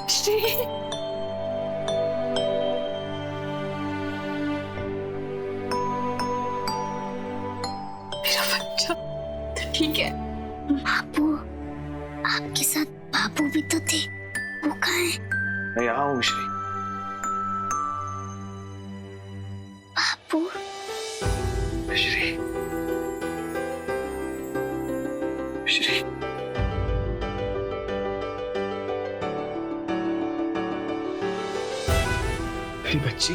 श्री, मेरा बच्चा तो ठीक है? बाबू, आपके साथ बाबू भी तो थे, वो कहाँ है? मैं यहाँ हूँ मिश्री। बाबू, मिश्री, मिश्री, मेरी बच्ची,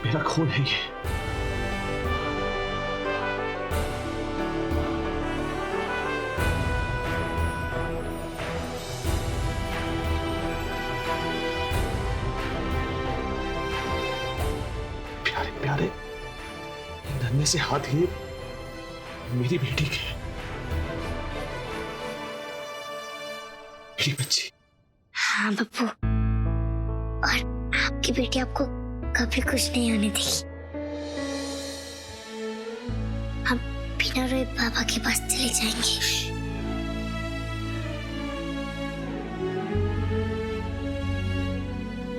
मेरा खून है ये। प्यारे प्यारे नन्हे से हाथ ये मेरी बेटी के, मेरी बच्ची। हाँ बाबू, और आपकी बेटी आपको कभी कुछ नहीं होने देगी। हम बिना रोए बाबा के पास चले जाएंगे।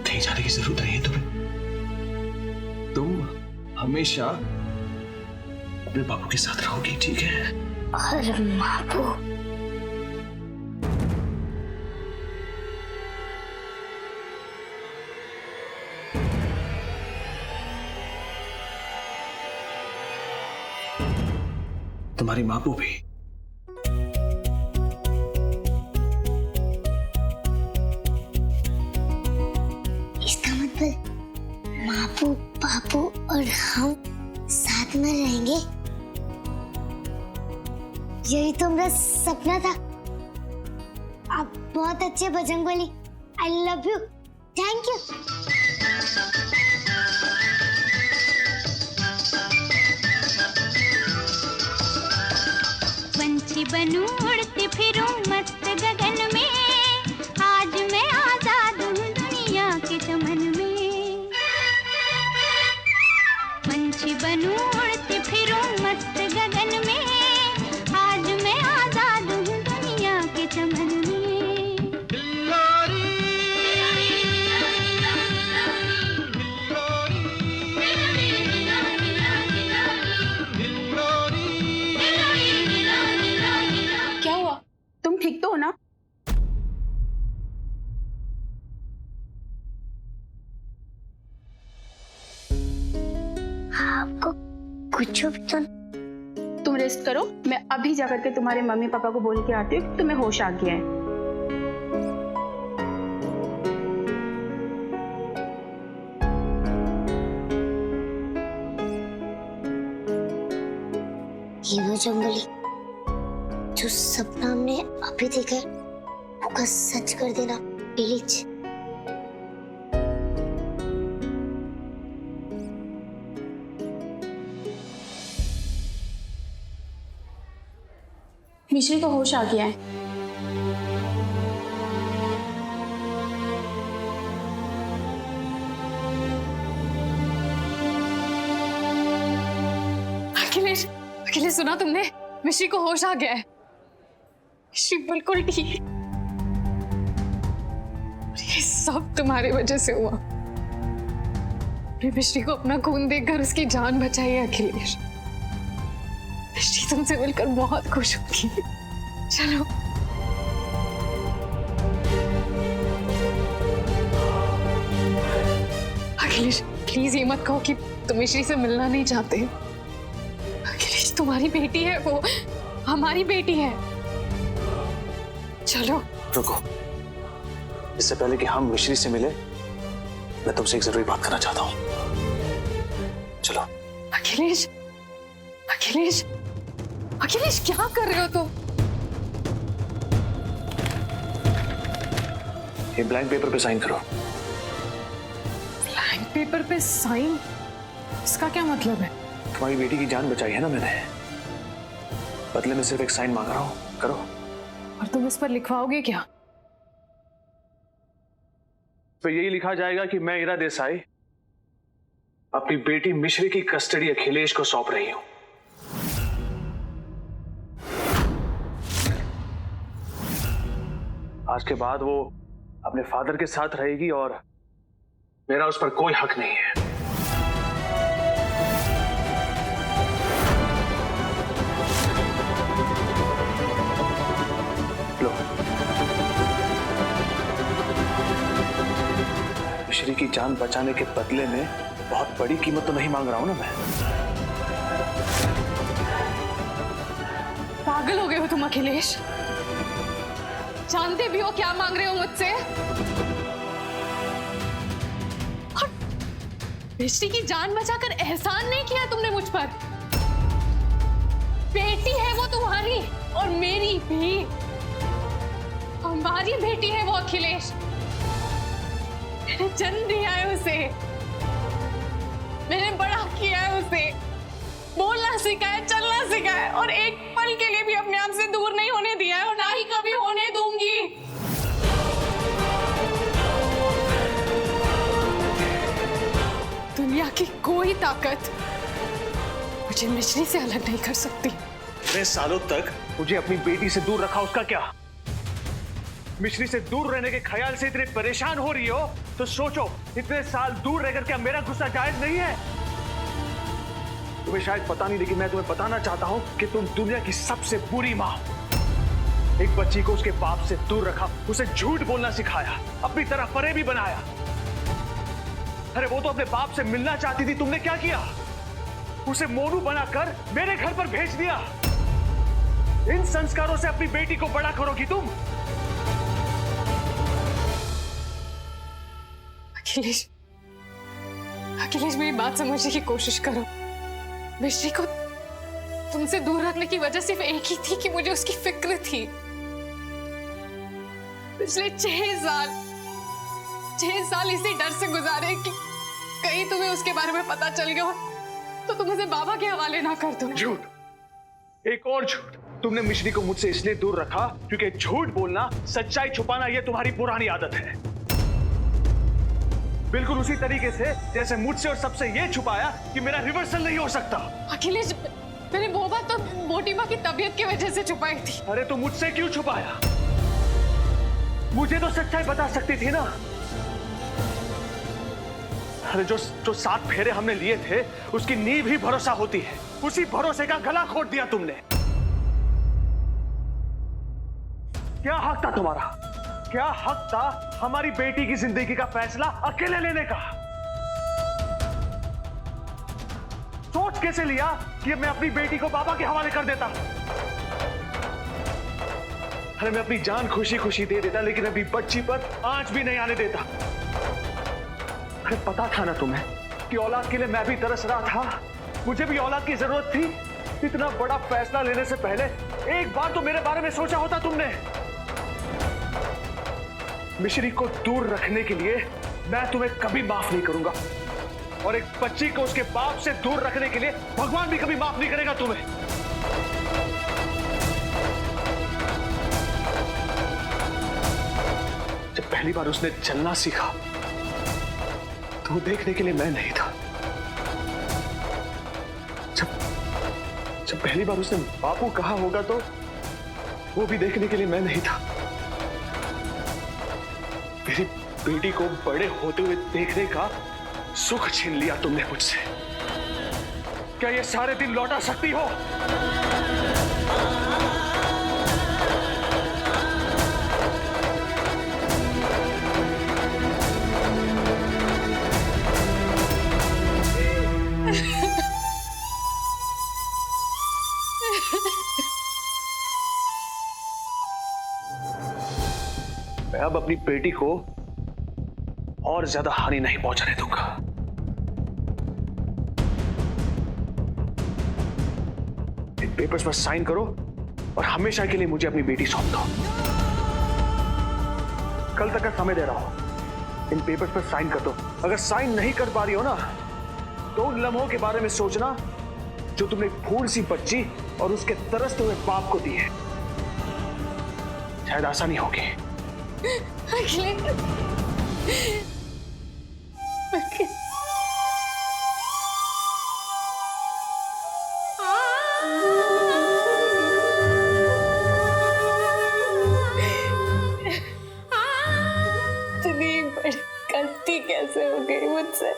कहीं जाने की जरूरत नहीं है तुम्हें। तुम हमेशा अपने बाबू के साथ रहोगी, ठीक है? और बाबू, तुम्हारी माँ को भी। इसका मतलब मापू, पापू और हम साथ में रहेंगे। यही तो मेरा सपना था। आप बहुत अच्छे Bajrangbali. I love you. Thank you. पंछी बनूं उड़ती फिरूं मस्त गगन में, आज मैं आजाद हूँ दुनिया के चमन में। पंछी बनूं उड़ती फिरूं मस्त गगन में, आज मैं आजाद हूँ दुनिया के चमन में। क्या हुआ? तुम ठीक तो हो ना? आपको कुछ भी तो तुम रेस्ट करो, मैं अभी जाकर के तुम्हारे मम्मी पापा को बोल के आती हूँ कि तुम्हें होश आ गया है। ये वो जंगली जो सपना हमने अभी देखा है, वो का सच कर देना प्लीज। मिश्री को होश आ गया है। अखिलेश, अखिलेश सुना तुमने? मिश्री को होश आ गया है। मिश्री बिल्कुल ठीक। ये सब तुम्हारी वजह से हुआ। मिश्री को अपना खून देकर उसकी जान बचाई है अखिलेश। मिश्री तुमसे मिलकर बहुत खुश होगी। चलो। अखिलेश प्लीज ये मत कहो कि तुम मिश्री से मिलना नहीं चाहते। अखिलेश तुम्हारी बेटी है वो, हमारी बेटी है। चलो। रुको, इससे पहले कि हम मिश्री से मिले, मैं तुमसे एक जरूरी बात करना चाहता हूँ। चलो। अखिलेश, अखिलेश, अखिलेश क्या कर रहे हो तुम? ये ब्लैंक पेपर पे साइन करो। ब्लैंक पेपर पे साइन? इसका क्या मतलब है? तुम्हारी बेटी की जान बचाई है ना मैंने, बदले में सिर्फ एक साइन मांग रहा हूँ, करो। और तुम इस पर लिखवाओगे क्या? तो यही लिखा जाएगा कि मैं ईरा देसाई अपनी बेटी मिश्री की कस्टडी अखिलेश को सौंप रही हूं। आज के बाद वो अपने फादर के साथ रहेगी और मेरा उस पर कोई हक नहीं है। लो, मिश्री की जान बचाने के बदले में बहुत बड़ी कीमत तो नहीं मांग रहा हूं ना मैं। पागल हो गए हो तुम अखिलेश? जानते भी हो क्या मांग रहे हो मुझसे? और मिश्री की जान बचाकर एहसान नहीं किया तुमने मुझ पर। बेटी है वो तुम्हारी और मेरी भी। हमारी बेटी है वो अखिलेश। मैंने जन्म दिया है उसे, मैंने बड़ा किया है उसे, बोलना सिखाया, चलना सिखाया और एक पल के लिए भी अपने आप से दूर नहीं होने दिया है और ना ही कभी होने दूंगी। दुनिया की कोई ताकत मुझे मिश्री से अलग नहीं कर सकती। इतने सालों तक मुझे अपनी बेटी से दूर रखा, उसका क्या? मिश्री से दूर रहने के ख्याल से इतने परेशान हो रही हो तो सोचो, इतने साल दूर रहकर क्या मेरा गुस्सा जायज नहीं है? तुम्हें शायद पता नहीं, लेकिन मैं तुम्हें बताना चाहता हूं कि तुम दुनिया की सबसे बुरी मां हो। एक बच्ची को उसके बाप से दूर रखा, उसे झूठ बोलना सिखाया, अपनी तरफ फरेबी बनाया। अरे वो तो अपने बाप से मिलना चाहती थी, तुमने क्या किया? उसे मोनू बनाकर मेरे घर पर भेज दिया। इन संस्कारों से अपनी बेटी को बड़ा करोगी तुम? अखिलेश, अखिलेश मेरी बात समझने की कोशिश करो। मिश्री को तुमसे दूर रखने की वजह सिर्फ एक ही थी कि मुझे उसकी फिक्र थी। पिछले 6 साल इसी डर से गुजारे कि कहीं तुम्हें उसके बारे में पता चल गया तो तुम उसे बाबा के हवाले ना कर दो। झूठ, एक और झूठ। तुमने मिश्री को मुझसे इसलिए दूर रखा क्योंकि झूठ बोलना, सच्चाई छुपाना ये तुम्हारी पुरानी आदत है। बिल्कुल उसी तरीके से जैसे मुझसे और सबसे ये छुपाया कि मेरा रिवर्सल नहीं हो सकता। अखिलेश, मैंने वो बात तो मोटिमा की तबीयत की वजह से छुपाई थी। अरे तो मुझसे क्यों छुपाया? मुझे तो सच्चाई बता सकती थी ना। अरे जो 7 फेरे हमने लिए थे उसकी नींव ही भरोसा होती है। उसी भरोसे का गला घोट दिया तुमने। क्या हक था तुम्हारा? क्या हक था हमारी बेटी की जिंदगी का फैसला अकेले लेने का? सोच कैसे लिया कि मैं अपनी बेटी को बाबा के हवाले कर देता? अरे मैं अपनी जान खुशी खुशी दे देता, लेकिन अभी बच्ची पर आंच भी नहीं आने देता। अरे पता था ना तुम्हें कि औलाद के लिए मैं भी तरस रहा था, मुझे भी औलाद की जरूरत थी। इतना बड़ा फैसला लेने से पहले एक बार तो मेरे बारे में सोचा होता तुमने। मिश्री को दूर रखने के लिए मैं तुम्हें कभी माफ नहीं करूंगा, और एक बच्ची को उसके बाप से दूर रखने के लिए भगवान भी कभी माफ नहीं करेगा तुम्हें। जब पहली बार उसने चलना सीखा तो देखने के लिए मैं नहीं था। जब पहली बार उसने बापू कहा होगा तो वो भी देखने के लिए मैं नहीं था। मेरी बेटी को बड़े होते हुए देखने का सुख छीन लिया तुमने मुझसे। क्या ये सारे दिन लौटा सकती हो? मैं अब अपनी बेटी को और ज्यादा हानि नहीं पहुंचने दूंगा। इन पेपर्स पर साइन करो और हमेशा के लिए मुझे अपनी बेटी सौंप दो। कल तक का समय दे रहा हूं, इन पेपर्स पर साइन कर दो। अगर साइन नहीं कर पा रही हो ना तो उन लम्हों के बारे में सोचना जो तुमने एक फूल सी बच्ची और उसके तरसते हुए बाप को दी है। शायद आसानी होगी। कैसे हो गई मुझसे।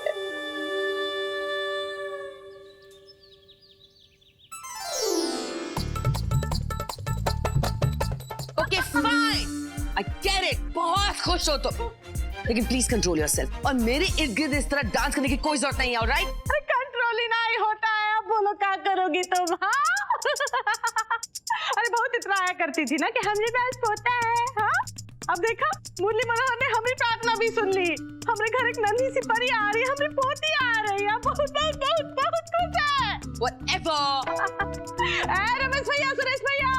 Okay fine, I get it, बहुत खुश हो तुम, लेकिन प्लीज कंट्रोल योरसेल्फ और मेरे इर्द गिर्द इस तरह डांस करने की कोई जरूरत नहीं है, ऑलराइट? अरे कंट्रोल ही नहीं होता है, अब बोलो क्या करोगी तुम? हाँ अरे बहुत इतराया करती थी ना कि हमने डांस होता है। हाँ अब देखा, मुरली मनोहर ने हमारी प्रार्थना भी सुन ली, हमारे घर एक नन्ही सी परी आ रही है, हमारी पोती आ रही है, बहुत बहुत बहुत बहुत खुश है। Whatever. रमेश भैया, सुरेश भैया,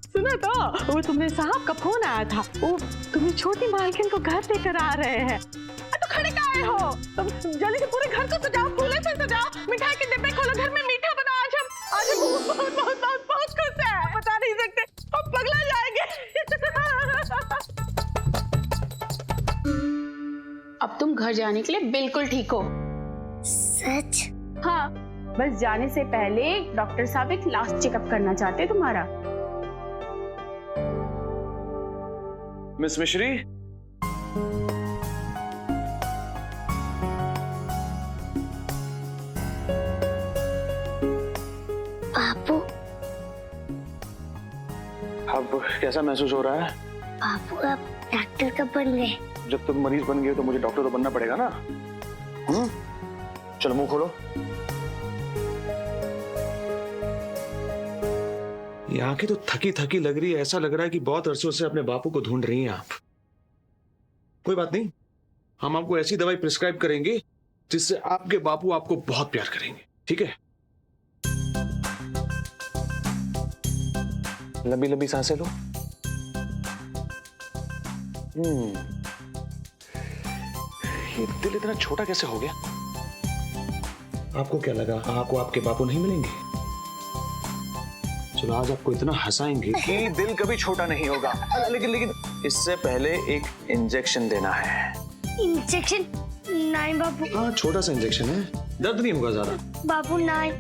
सुनो तो, वो तुम्हारे साहब का फोन आया था, वो तुम्हें छोटी मालकिन को घर लेकर आ रहे हैं। तो खड़े का आए हो तुम? जल्दी से पूरे घर को सजाओ, फूलों से सजाओ, मिठाई के डिब्बे खोलो, घर में मीठा बनाओ। आज हम बहुत बहुत बहुत बहुत बहुत खुश है, बता नहीं सकते, हम पगला जाएंगे। अब तुम घर जाने के लिए बिल्कुल ठीक हो। सच? हाँ, बस जाने से पहले डॉक्टर साहब एक लास्ट चेकअप करना चाहते हैं तुम्हारा। मिस मिश्री, बापू, अब कैसा महसूस हो रहा है? बापू अब डॉक्टर कब बन गए? जब तुम मरीज बन गए तो मुझे डॉक्टर तो बनना पड़ेगा ना। चलो मुंह खोलो। ये आंखें तो थकी थकी लग रही है, ऐसा लग रहा है कि बहुत अरसों से अपने बापू को ढूंढ रही हैं आप। कोई बात नहीं, हम आपको ऐसी दवाई प्रिस्क्राइब करेंगे जिससे आपके बापू आपको बहुत प्यार करेंगे, ठीक है? लंबी लंबी सांसें लो। ये दिल इतना छोटा कैसे हो गया? आपको क्या लगा आपको आपके बापू नहीं मिलेंगे? चलो आज आपको इतना हंसाएंगे कि दिल कभी छोटा नहीं होगा। लेकिन इससे पहले एक इंजेक्शन देना है। इंजेक्शन? नहीं बापू। हाँ, छोटा सा इंजेक्शन है, दर्द नहीं होगा ज्यादा। बापू नहीं।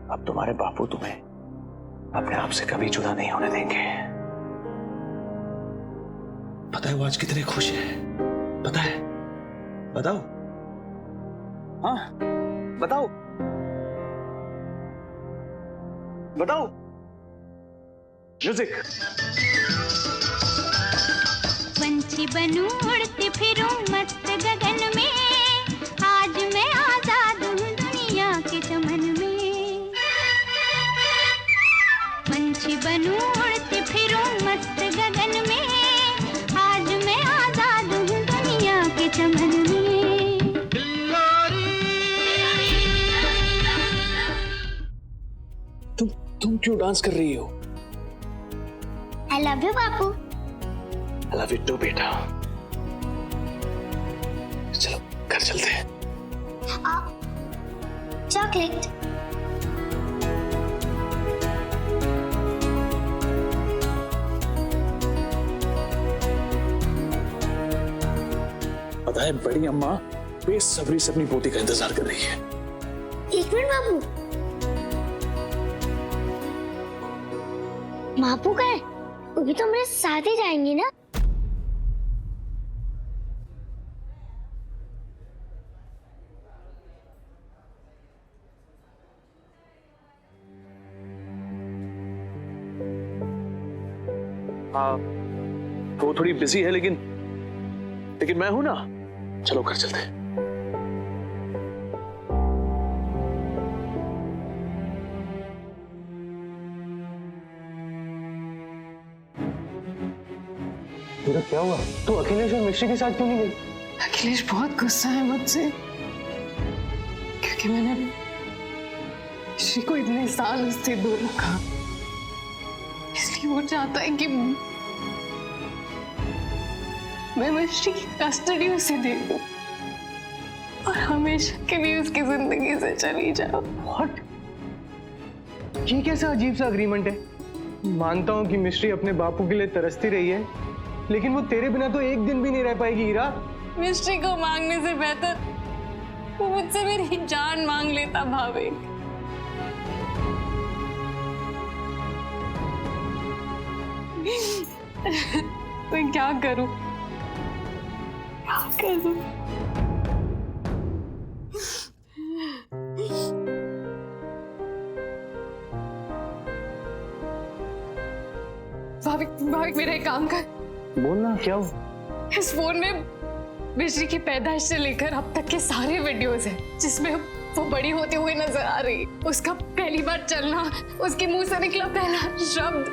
अब तुम्हारे बापू तुम्हें अपने आप से कभी जुदा नहीं होने देंगे। पता है वो आज कितने खुश है? पता है? बताओ। हाँ बताओ, बताओ। म्यूजिक। पंछी बनूं उड़ती फिरूं मस्त गगन में, आज मैं आजाद हूँ दुनिया के चमन में। पंछी बनूं उड़ती फिरूं मस्त गगन में, आज मैं आजाद हूँ दुनिया के चमन में। तुम क्यों डांस कर रही हो? I love you Bapu. I love you too बेटा। चलो घर चलते हैं। चॉकलेट। पता है बड़ी अम्मा बेसब्री से अपनी पोती का इंतजार कर रही है। एक मिनट बापू। बापू का है? वो भी तो मेरे साथ ही जाएंगी ना? हाँ, वो थोड़ी बिजी है लेकिन मैं हूं ना। चलो घर चलते हैं। तेरा क्या हुआ? तू अखिलेश और मिश्री के साथ क्यों नहीं गई? अखिलेश बहुत गुस्सा है मुझसे, क्योंकि मैंने मिश्री को इतने साल उससे दूर रखा, इसलिए वो चाहता है कि मैं मिश्री की कस्टडी उसे दे दूं और हमेशा के लिए उसकी जिंदगी से चली जाऊं। What? ये कैसा अजीब सा अग्रीमेंट है? मानता हूँ कि मिश्री अपने बापू के लिए तरसती रही है, लेकिन वो तेरे बिना तो एक दिन भी नहीं रह पाएगी हीरा। मिश्री को मांगने से बेहतर वो मुझसे मेरी जान मांग लेता भाविक। मैं क्या करूं? क्या करूं? भाविक मेरा एक काम कर। बोलना क्या हो? इस फोन में मिश्री की पैदाइश से लेकर अब तक के सारे वीडियोस हैं जिसमें वो बड़ी होते हुए नजर आ रही। उसका पहली बार चलना, उसके मुंह से निकला पहला शब्द,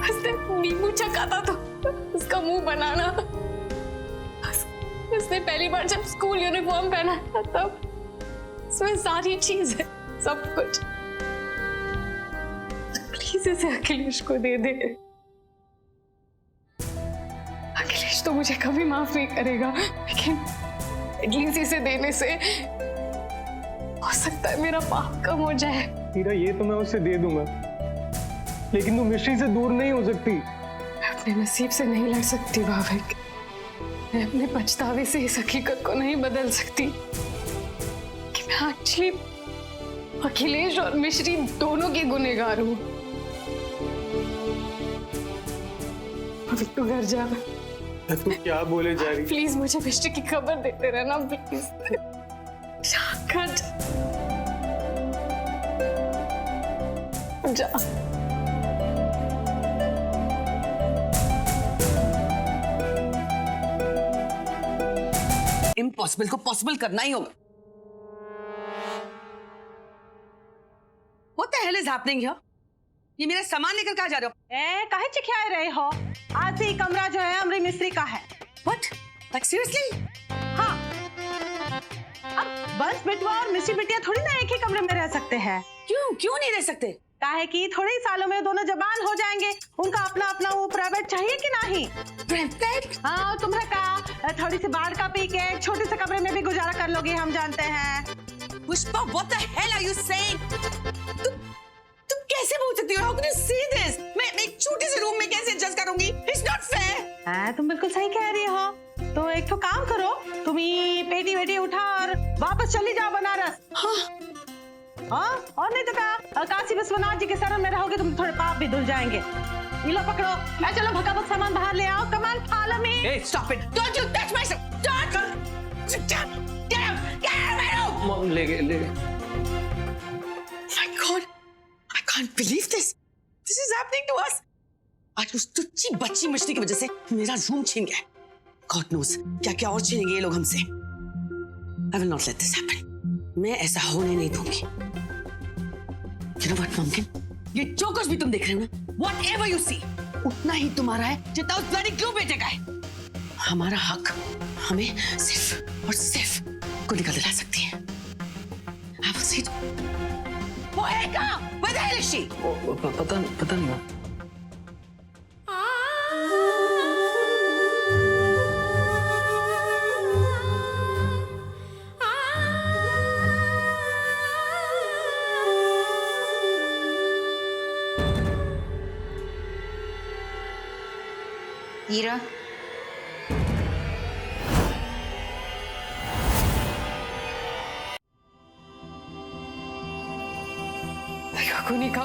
उसने नींबू चखाता तो उसका मुंह बनाना, उसने पहली बार जब स्कूल यूनिफॉर्म पहना था तब, उसमें सारी चीजें, सब कुछ। प्लीज इसे अखिलेश को दे दे। अखिलेश तो मुझे कभी माफ नहीं करेगा, लेकिन एटलीस्ट इसे देने से हो सकता है मेरा पाप कम हो जाए। हीरा, ये तो मैं उसे दे दूंगा, लेकिन तू मिश्री से दूर नहीं हो सकती। मैं अपने नसीब से नहीं लड़ सकती भाविक। मैं अपने पछतावे से इस हकीकत को नहीं बदल सकती कि मैं एक्चुअली अखिलेश और मिश्री दोनों की गुनहगार हूँ। भाविक तू घर जा। तू क्या बोले जा रही? प्लीज मुझे मिश्री की खबर देते रहना प्लीज। घर जा। इम्पॉसिबल को पॉसिबल करना ही होगा। What the hell is happening here? ये मेरा सामान लेकर कहाँ जा रहे हो? काहे चिखिया रहे हो? आज से ये कमरा जो है अमरी मिस्त्री का है। What? Like seriously? हाँ। अब बस बिटवा और मिस्री बिटिया थोड़ी ना एक ही कमरे में रह सकते हैं। क्यों नहीं रह सकते? काहे कि थोड़े ही सालों में दोनों जवान हो जाएंगे, उनका अपना अपना वो प्राइवेट चाहिए कि नहीं? प्राइवेट? हाँ, तुम्हें का थोड़ी सी बाहर का पी के छोटे से कमरे में भी गुजारा कर लोगी, हम जानते हैं। Pushpa, what the hell are you saying? तुम कैसे बोल सकती हो? How can you say this? मैं एक छोटे से रूम में कैसे एडजस्ट करूंगी? It's not fair. हाँ, तुम बिल्कुल सही कह रही हो। तो एक तो काम करो, तुम ही पेटी वेटी उठा और वापस चली जाओ बनारस। हाँ, और नहीं तो क्या, काशी विश्वनाथ जी के शरण में रहोगे तुम, थोड़े पाप भी धुल जाएंगे। ये लो पकड़ो, चलो भगाभग सामान बाहर ले आओ। Come on, follow me. Hey, stop it! Don't you touch my stuff! Don't! Get out of my room! Mom ले गए। My God! I can't believe this. This is happening to us. आज उस तुच्ची बच्ची मछली की वजह से मेरा रूम छीन गया। God knows क्या-क्या और छीनेंगे ये लोग हमसे। I will not let this happen. मैं ऐसा होने नहीं दूंगी। You know what, Pumpkin? ये जो कुछ भी तुम देख रहे हो ना, whatever you see, उतना ही तुम्हारा है जितना उस bloody क्लू बेटे का है। हमारा हक हमें सिर्फ और सिर्फ गुलिका दिला सकती है। I will see. वो है कहाँ? Where the hell is she? पता नहीं। हीरा, कुनिका,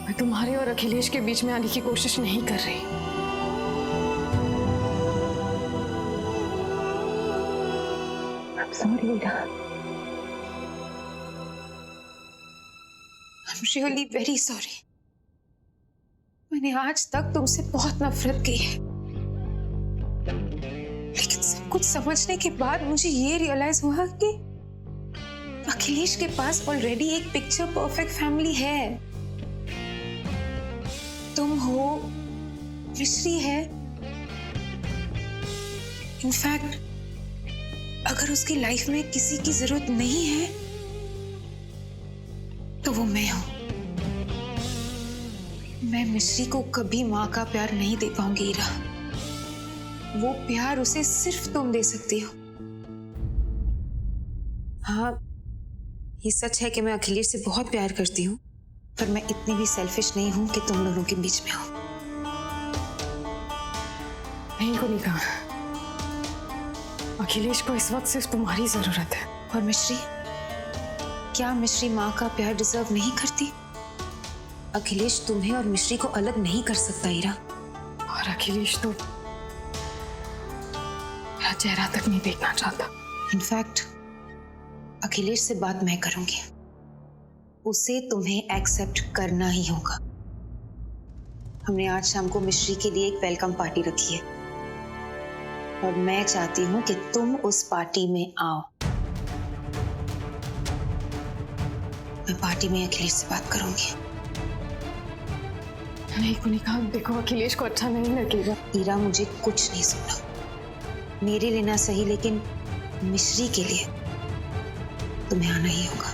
मैं तुम्हारे और अखिलेश के बीच में आने की कोशिश नहीं कर रही। I'm sorry, Heera. I'm really very sorry. मैंने आज तक तुमसे बहुत नफरत की है, लेकिन सब कुछ समझने के बाद मुझे ये रियलाइज हुआ कि अखिलेश के पास ऑलरेडी एक पिक्चर परफेक्ट फैमिली है। तुम हो, मिश्री है। इनफैक्ट अगर उसकी लाइफ में किसी की जरूरत नहीं है तो वो मैं हूं। मैं मिश्री को कभी माँ का प्यार नहीं दे पाऊंगी हीरा। वो प्यार उसे सिर्फ तुम दे सकती हो। हाँ, ये सच है कि मैं अखिलेश से बहुत प्यार करती हूँ, पर मैं इतनी भी सेल्फिश नहीं हूँ कि तुम लोगों के बीच में हो। नहीं कुनिका, अखिलेश को इस वक्त सिर्फ तुम्हारी जरूरत है। और मिश्री, क्या मिश्री माँ का प्यार डिजर्व नहीं करती? अखिलेश तुम्हें और मिश्री को अलग नहीं कर सकता ईरा। और अखिलेश तो मेरा चेहरा तक नहीं देखना चाहता। इनफैक्ट अखिलेश से बात मैं करूंगी, उसे तुम्हें एक्सेप्ट करना ही होगा। हमने आज शाम को मिश्री के लिए एक वेलकम पार्टी रखी है और मैं चाहती हूं कि तुम उस पार्टी में आओ। मैं पार्टी में अखिलेश से बात करूंगी। नहीं कुनिका, देखो अखिलेश को अच्छा नहीं लगेगा। ईरा, मुझे कुछ नहीं सुनना। मेरे लिए ना सही, लेकिन मिश्री के लिए तुम्हें आना ही होगा।